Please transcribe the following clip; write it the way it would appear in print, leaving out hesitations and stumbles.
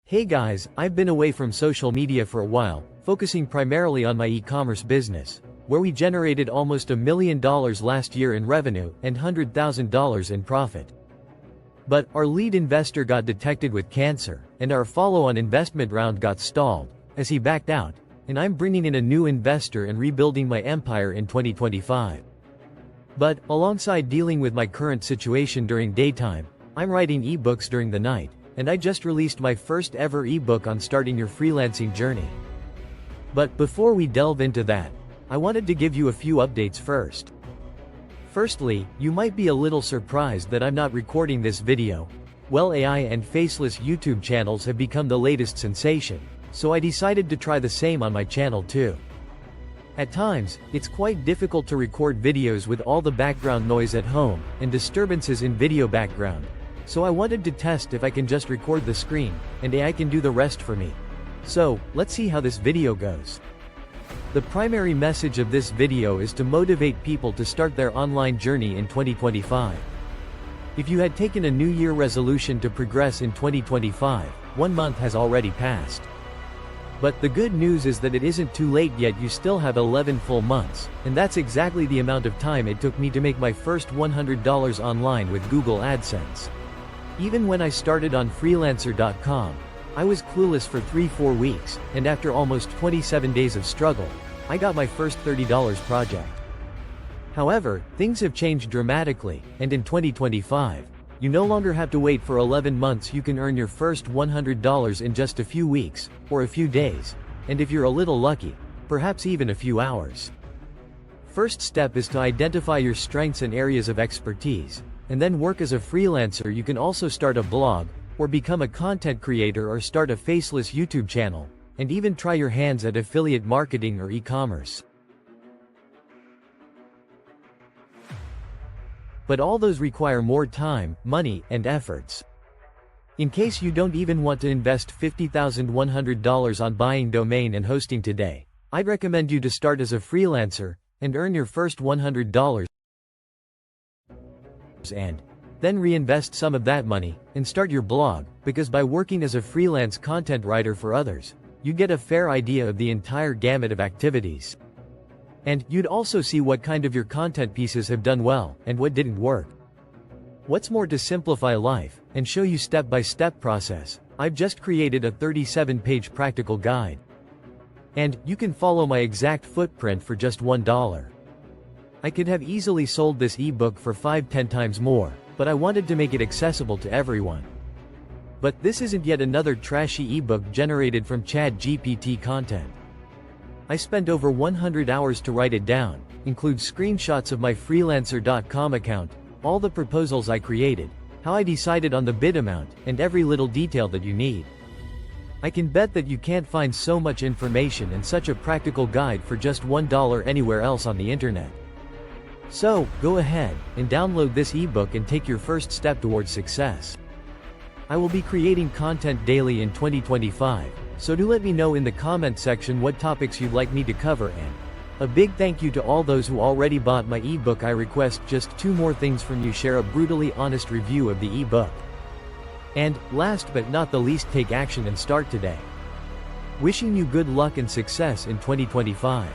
Hey guys, I've been away from social media for a while, focusing primarily on my e-commerce business, where we generated almost $1 million last year in revenue and $100,000 in profit. But our lead investor got detected with cancer, and our follow-on investment round got stalled, as he backed out, and I'm bringing in a new investor and rebuilding my empire in 2025. But, alongside dealing with my current situation during daytime, I'm writing ebooks during the night, and I just released my first ever ebook on starting your freelancing journey. But before we delve into that, I wanted to give you a few updates first. Firstly, you might be a little surprised that I'm not recording this video. Well, AI and faceless YouTube channels have become the latest sensation, so I decided to try the same on my channel too. At times, it's quite difficult to record videos with all the background noise at home, and disturbances in video background. So I wanted to test if I can just record the screen, and AI can do the rest for me. So, let's see how this video goes. The primary message of this video is to motivate people to start their online journey in 2025. If you had taken a New Year resolution to progress in 2025, 1 month has already passed. But the good news is that it isn't too late yet. You still have 11 full months, and that's exactly the amount of time it took me to make my first $100 online with Google Adsense. Even when I started on freelancer.com, I was clueless for 3-4 weeks, and after almost 27 days of struggle, I got my first $30 project. However, things have changed dramatically, and in 2025, you no longer have to wait for 11 months. You can earn your first $100 in just a few weeks, or a few days, and if you're a little lucky, perhaps even a few hours. First step is to identify your strengths and areas of expertise, and then work as a freelancer. You can also start a blog, or become a content creator, or start a faceless YouTube channel, and even try your hands at affiliate marketing or e-commerce. But all those require more time, money, and efforts. In case you don't even want to invest $50,100 on buying domain and hosting today, I'd recommend you to start as a freelancer, and earn your first $100, and then reinvest some of that money, and start your blog, because by working as a freelance content writer for others, you get a fair idea of the entire gamut of activities. And you'd also see what kind of your content pieces have done well, and what didn't work. What's more, to simplify life, and show you step-by-step process, I've just created a 37-page practical guide. And you can follow my exact footprint for just $1. I could have easily sold this ebook for 5-10 times more, but I wanted to make it accessible to everyone. But this isn't yet another trashy ebook generated from ChatGPT content. I spent over 100 hours to write it down, include screenshots of my freelancer.com account, all the proposals I created, how I decided on the bid amount, and every little detail that you need. I can bet that you can't find so much information and such a practical guide for just $1 anywhere else on the internet. So, go ahead and download this ebook and take your first step towards success. I will be creating content daily in 2025, so do let me know in the comment section what topics you'd like me to cover, and a big thank you to all those who already bought my ebook. I request just 2 more things from you: share a brutally honest review of the ebook. And, last but not the least, take action and start today. Wishing you good luck and success in 2025.